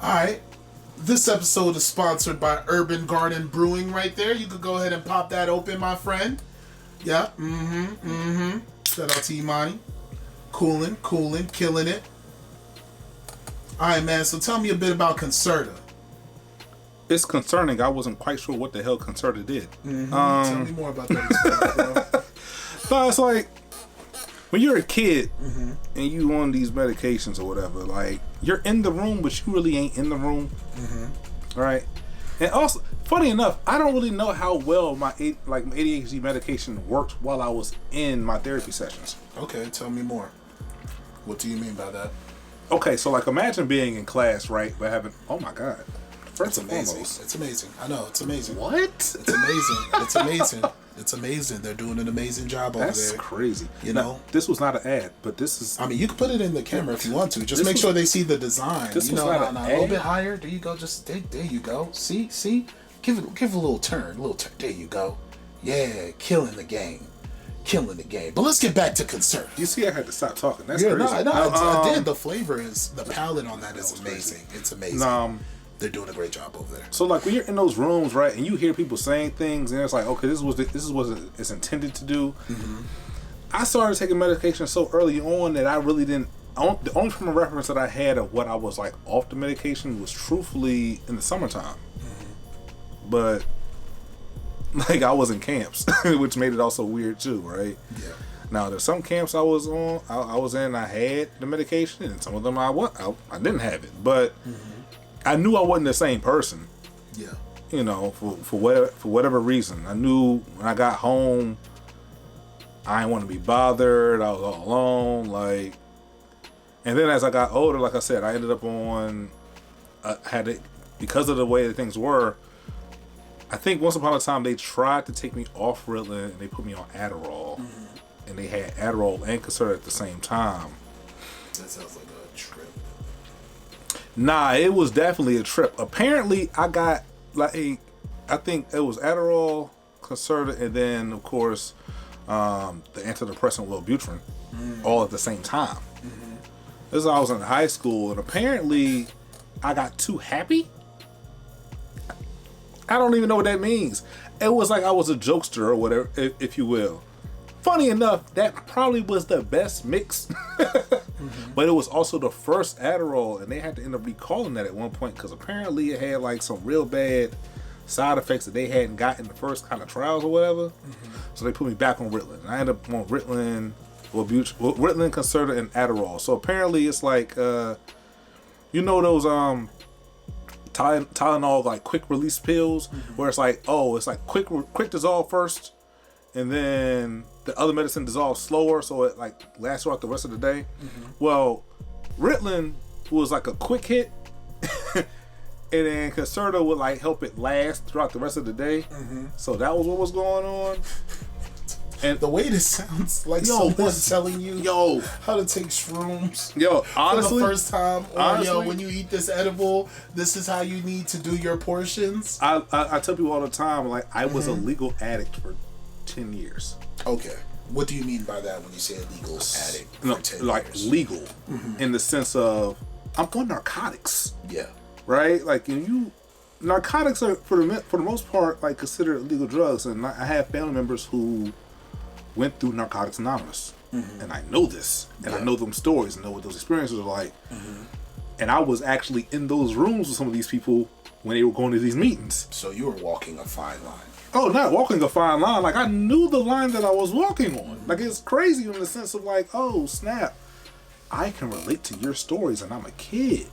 Alright. This episode is sponsored by Urban Garden Brewing right there. You could go ahead and pop that open, my friend. Yeah. Shout out to Imani. Cooling, killing it. Alright, man. So tell me a bit about Concerta. It's concerning. I wasn't quite sure what the hell Concerta did. Tell me more about that experience, bro. But it's like, when you're a kid and you on these medications or whatever, like, you're in the room, but you really ain't in the room. Right? And also, funny enough, I don't really know how well my ADHD medication worked while I was in my therapy sessions. Okay, tell me more. What do you mean by that? Okay, so like imagine being in class, right, but having, oh my God. It's amazing. It's amazing. I know, it's amazing. What? It's amazing. It's amazing. It's amazing. They're doing an amazing job over there. That's crazy. You know? This was not an ad, but this is... I mean, you can put it in the camera if you want to. Just make sure they see the design. This was not an ad. A little bit higher. There you go. Just there you go. See? Give it a little turn. There you go. Yeah, killing the game. But let's get back to Concern. You see, I had to stop talking. That's crazy. No, I did. The flavor is... The palate on that is amazing. Crazy. It's amazing. They're doing a great job over there. So, like, when you're in those rooms, right, and you hear people saying things, and it's like, okay, this is what it's intended to do. I started taking medication so early on that I really didn't. The only frame of reference that I had of what I was like off the medication was truthfully in the summertime. But, like, I was in camps, which made it also weird too, right? Yeah. Now, there's some camps I was on, I was in, I had the medication, and some of them I didn't have it, but. I knew I wasn't the same person. Yeah. You know, for whatever reason. I knew when I got home, I didn't want to be bothered. I was all alone. Like, and then as I got older, like I said, I ended up on, had it, because of the way that things were, I think once upon a time they tried to take me off Ritalin and they put me on Adderall. And they had Adderall and Concerta at the same time. That sounds like a trip. Nah, it was definitely a trip. Apparently, I got, like, I think it was Adderall, Concerta, and then, of course, the antidepressant Wellbutrin, all at the same time. This is when I was in high school, and apparently, I got too happy. I don't even know what that means. It was like I was a jokester or whatever, if you will. Funny enough, that probably was the best mix. But it was also the first Adderall, and they had to end up recalling that at one point because apparently it had like some real bad side effects that they hadn't got in the first kind of trials or whatever. So they put me back on Ritalin. I ended up on Ritalin, Ritalin, Concerta, and Adderall. So apparently it's like, you know those Tylenol like quick release pills where it's like, it's like quick dissolve first, and then the other medicine dissolves slower, so it like lasts throughout the rest of the day. Well, Ritalin was like a quick hit, and then Concerta would like help it last throughout the rest of the day. So that was what was going on. And the way this sounds like someone's telling you how to take shrooms. Honestly, for the first time, or when you eat this edible, this is how you need to do your portions. I tell people all the time, like, I was a legal addict for 10 years. Okay. What do you mean by that when you say illegal addict for 10 like years? Legal in the sense of I'm on narcotics. Yeah. Right? Like, narcotics are for the most part like considered illegal drugs, and I have family members who went through Narcotics Anonymous, and I know this, and I know them stories, and know what those experiences are like. And I was actually in those rooms with some of these people when they were going to these meetings. So you were walking a fine line. Oh, not walking a fine line. Like, I knew the line that I was walking on. Like, it's crazy in the sense of like, oh, snap. I can relate to your stories, and I'm a kid.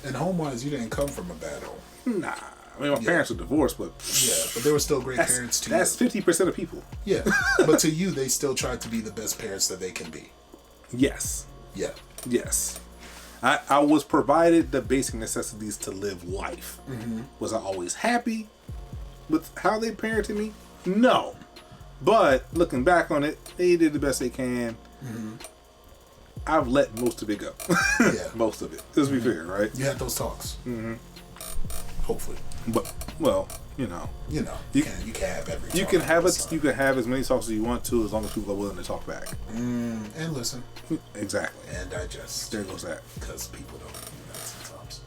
And home-wise, you didn't come from a bad home. Nah. I mean, my parents were divorced, but... Yeah, but they were still great parents to you. That's 50% of people. Yeah. But to you, they still tried to be the best parents that they can be. Yes. Yeah. Yes. I was provided the basic necessities to live life. Was I always happy with how they parented me? No. But looking back on it, they did the best they can. I've let most of it go. Most of it. Let's be fair, right? You had those talks. Hopefully. But, well, you can have every talk. You can have it. You can have as many talks as you want to, as long as people are willing to talk back. And listen. Exactly. And digest. There goes that. Because people don't do that sometimes.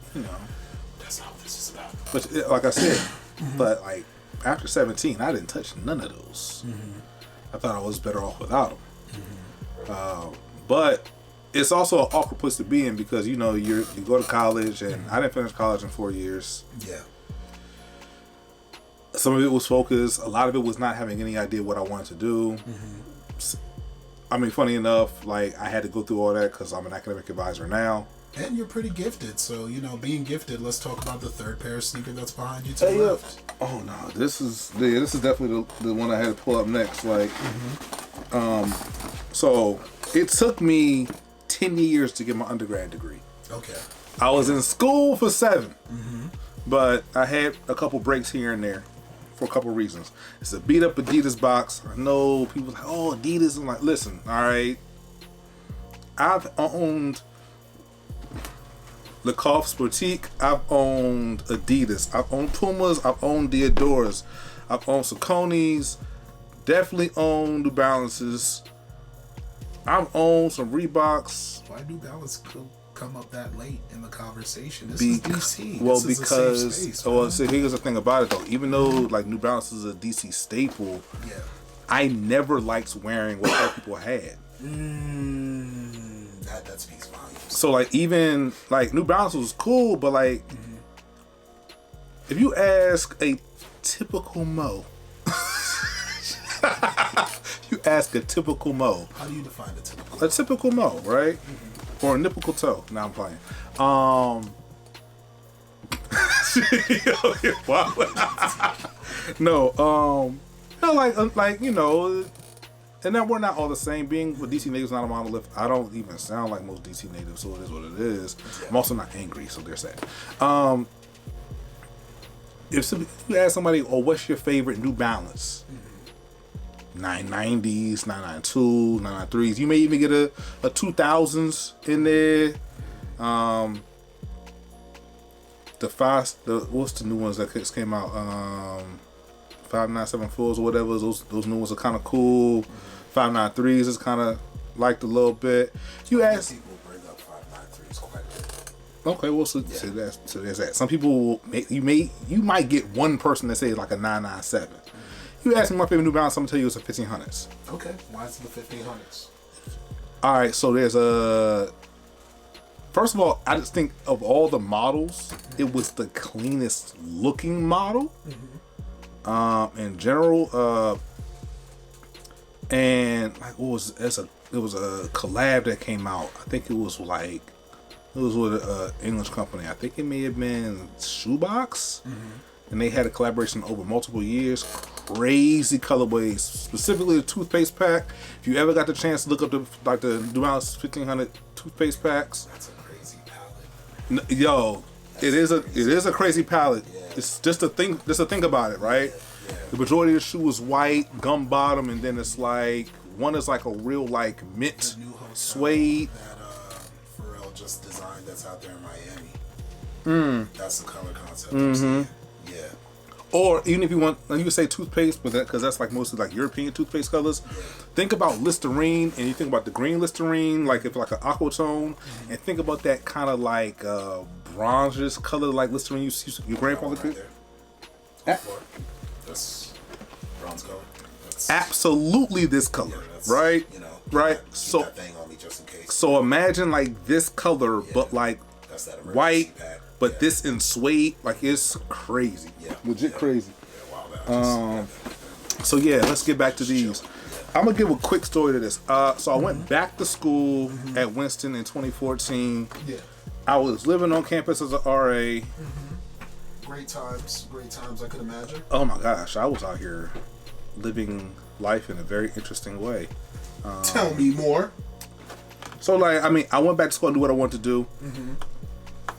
That's not what this is about. But like I said, but like after 17, I didn't touch none of those. I thought I was better off without them. But it's also an awkward place to be in because you go to college, and I didn't finish college in 4 years. Yeah. Some of it was focus. A lot of it was not having any idea what I wanted to do. I mean, funny enough, like I had to go through all that because I'm an academic advisor now. And you're pretty gifted, so being gifted. Let's talk about the third pair of sneaker that's behind you to the left. Oh no, this is definitely the one I had to pull up next. Like, so it took me 10 years to get my undergrad degree. Okay. I was in school for 7, but I had a couple breaks here and there for a couple reasons. It's a beat up Adidas box. I know people like, oh, Adidas. I'm like, listen, all right. I've owned Lacoste Boutique. I've owned Adidas. I've owned Pumas. I've owned Diodoras. I've owned Saucony's. Definitely owned New Balances. I've owned some Reeboks. Why New Balance come up that late in the conversation? This is DC. Well, this because is a safe space, so here's the thing about it though. Even though like New Balance is a DC staple, yeah, I never liked wearing what other people had. That speaks volumes. So like even like New Balance was cool, but like if you ask a typical Mo, you ask a typical Mo. How do you define a typical? A typical Mo, right? Or a nipple toe. Now I'm playing. No, like and then we're not all the same. Being with DC natives, not a monolith. I don't even sound like most DC natives, so it is what it is. Yeah. I'm also not angry, so there's that. If you ask somebody, "Oh, what's your favorite New Balance?" 990s, 992, 993s. You may even get a 2000s in there. What's the new ones that just came out? 5974s or whatever. Those new ones are kind of cool. 593s is kind of liked a little bit. You ask people bring up 593s quite a bit. Okay, well, so there's that. Some people you might get one person that says like a 997. You ask me my favorite New Balance, I'm gonna tell you it's a 1500s. Okay, why is it the 1500s? All right, so there's first of all, I just think of all the models, it was the cleanest looking model. In general, and like it was a collab that came out. I think it was with an English company. I think it may have been Shoebox. And they had a collaboration over multiple years. Crazy colorways, specifically the toothpaste pack. If you ever got the chance to look up the New Balance 1500 toothpaste packs, that's a crazy palette. It is a crazy palette. Yeah. It's just a thing. Just to think about it, right? Yeah. The majority of the shoe is white, gum bottom, and then it's like one is like a real like mint suede. That Pharrell just designed that's out there in Miami. That's the color concept. Yeah. Or even if you want, you could say toothpaste, but because that's like mostly like European toothpaste colors. Yeah. Think about Listerine, and you think about the green Listerine, like if like an aqua tone, and think about that kind of like bronzish color like Listerine your grandfather could. That's bronze color. That's absolutely this color, right? Right. So that thing on me just in case. So imagine like this color, but like that's that white. Pack. But this in suede, like it's crazy, legit crazy. So yeah, let's get back to these. I'm gonna give a quick story to this. So I went back to school at Winston in 2014. Yeah, I was living on campus as an RA. Great times, I could imagine. Oh my gosh, I was out here living life in a very interesting way. Tell me more. So like, I mean, I went back to school and do what I wanted to do.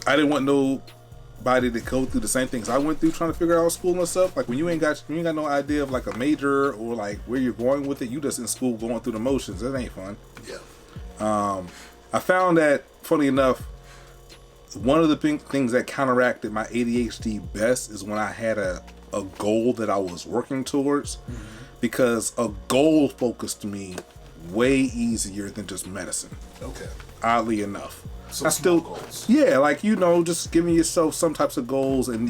I didn't want nobody to go through the same things I went through trying to figure out school and stuff. Like when you ain't got no idea of like a major or like where you're going with it, you just in school going through the motions. That ain't fun. Yeah. I found that, funny enough, one of the things that counteracted my ADHD best is when I had a goal that I was working towards, because a goal focused me way easier than just medicine. Okay. Oddly enough. I still goals. Yeah, like just giving yourself some types of goals, and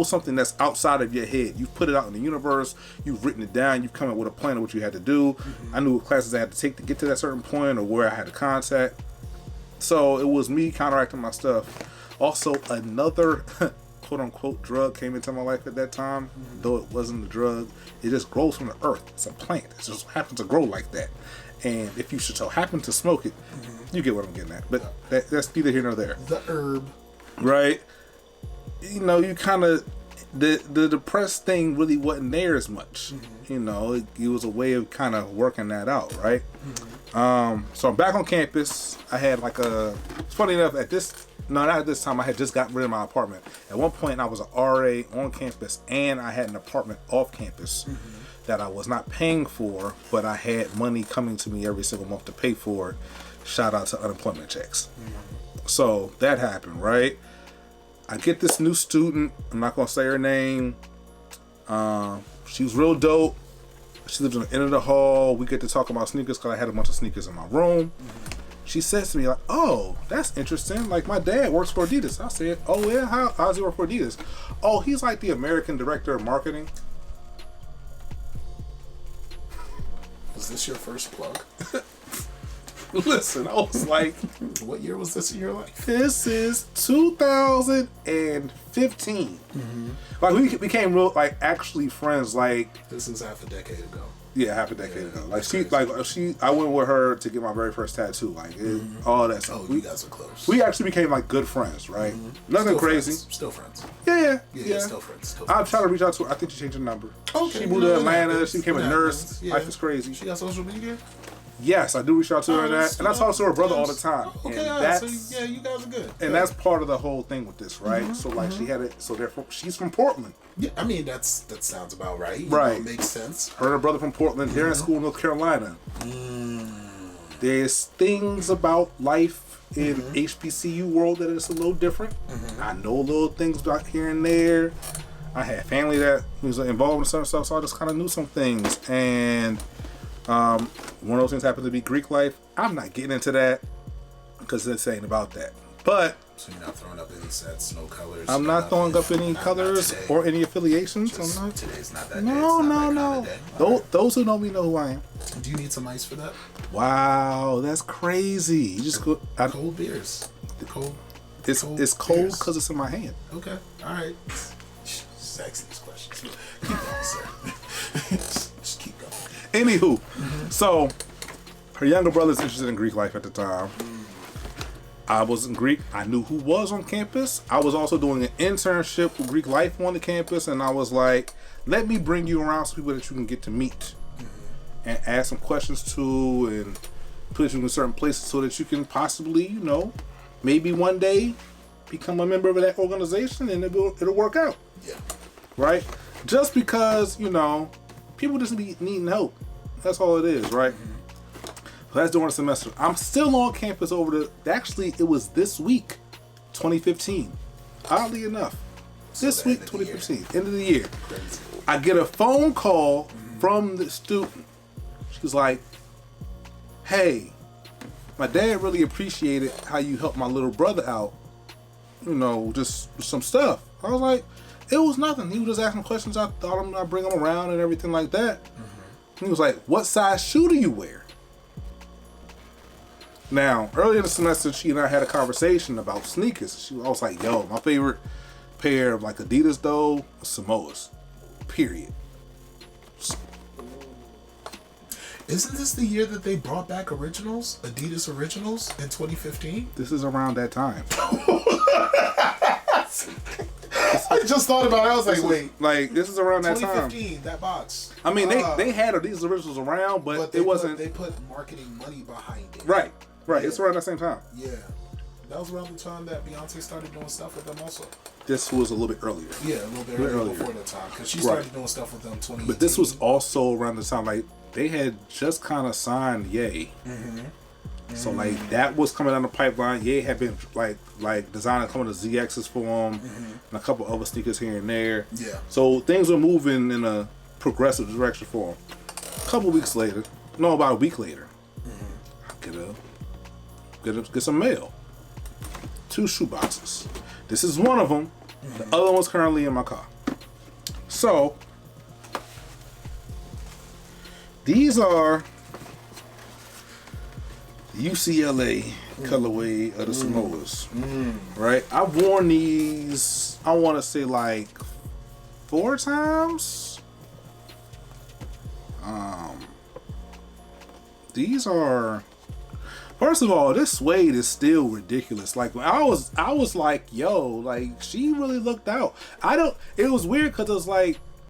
something that's outside of your head. You've put it out in the universe. You've written it down. You've come up with a plan of what you had to do. I knew what classes I had to take to get to that certain point, or where I had to contact. So it was me counteracting my stuff. Also, another quote unquote drug came into my life at that time, though it wasn't a drug. It just grows from the earth. It's a plant. It just happens to grow like that. And if you should so happen to smoke it, you get what I'm getting at. But that's neither here nor there. The herb. Right? You kind of... The depressed thing really wasn't there as much. It was a way of kind of working that out, right? So I'm back on campus. I had it's funny enough, not at this time, I had just gotten rid of my apartment. At one point, I was an RA on campus, and I had an apartment off campus that I was not paying for, but I had money coming to me every single month to pay for it. Shout out to unemployment checks. So that happened, right? I get this new student. I'm not going to say her name. She was real dope. She lives on the end of the hall. We get to talk about sneakers because I had a bunch of sneakers in my room. She says to me, like, oh, that's interesting. Like, my dad works for Adidas. I said, oh, yeah? How does he work for Adidas? Oh, he's like the American director of marketing. Was this your first plug? Listen, I was like... What year was this in your life? This is 2015. Like, we became real, like, actually friends, like... This is half a decade ago. Yeah, half a decade ago. Like, I went with her to get my very first tattoo. Like, all that stuff. Oh, you guys are close. We actually became, like, good friends, right? Nothing still crazy. Friends. Still friends. Yeah. Still friends. I'm trying to reach out to her. I think she changed her number. Okay. She moved to Atlanta. She became a nurse. Yeah. Life is crazy. She got social media? Yes, I do reach out to her that, and I talk to her brother all the time. Okay, so you guys are good. And that's part of the whole thing with this, right? So like she had it. So therefore, she's from Portland. Yeah, I mean that sounds about right. Right, it makes sense. Her and her brother from Portland. They're in school in North Carolina. There's things about life in HBCU world that is a little different. I know little things about here and there. I had family that was involved in some stuff, so I just kind of knew some things. And one of those things happened to be Greek life. I'm not getting into that because this ain't about that. But so you're not throwing up any sets, no colors. I'm not throwing up any colors or any affiliations. I'm not. Today's not that. No. Those who know me know who I am. Do you need some ice for that? Wow, that's crazy. You just go. Cold beers. Cold. It's cold because it's in my hand. Okay. All right. Sexiest questions. Keep going, sir. Just keep going. Anywho, so her younger brother's interested in Greek life at the time. I was in Greek. I knew who was on campus. I was also doing an internship with Greek life on the campus, and I was like, let me bring you around some people that you can get to meet and ask some questions to and put you in certain places so that you can possibly, maybe one day become a member of that organization and it'll work out. Yeah. Right? Just because, people just be needing help. That's all it is, right? So that's during the semester. I'm still on campus actually, it was this week, 2015. Oddly enough. This week, 2015. End of the year. Crazy. I get a phone call from the student. She's like, hey, my dad really appreciated how you helped my little brother out. Just some stuff. I was like, it was nothing. He was just asking questions. I thought I'd bring him around and everything like that. He was like, what size shoe do you wear? Now, earlier in the semester, she and I had a conversation about sneakers. I was like, yo, my favorite pair of like Adidas though, Samoas. Period. Isn't this the year that they brought back originals? Adidas originals in 2015? This is around that time. I just thought about it. I was like, wait. Like, this is around that time. 2015, that box. I mean, they had Adidas originals around, but it wasn't. They put marketing money behind it. Right. Yeah. It's around that same time. Yeah. That was around the time that Beyonce started doing stuff with them also. This was a little bit earlier. Yeah, a little bit earlier before that time. Because she started doing stuff with them 2018. But this was also around the time, like, they had just kind of signed Ye. So, like, that was coming down the pipeline. Ye had been, like designing some of the ZXs for them and a couple other sneakers here and there. Yeah. So, things were moving in a progressive direction for them. A couple weeks later, about a week later, I get some mail. 2 shoe boxes. This is one of them. The other one's currently in my car. So these are UCLA colorway of the Samoas. Right? I've worn these, I want to say like 4 times. These are, first of all, this suede is still ridiculous. Like I was like, yo, like she really looked out. It was weird because it was like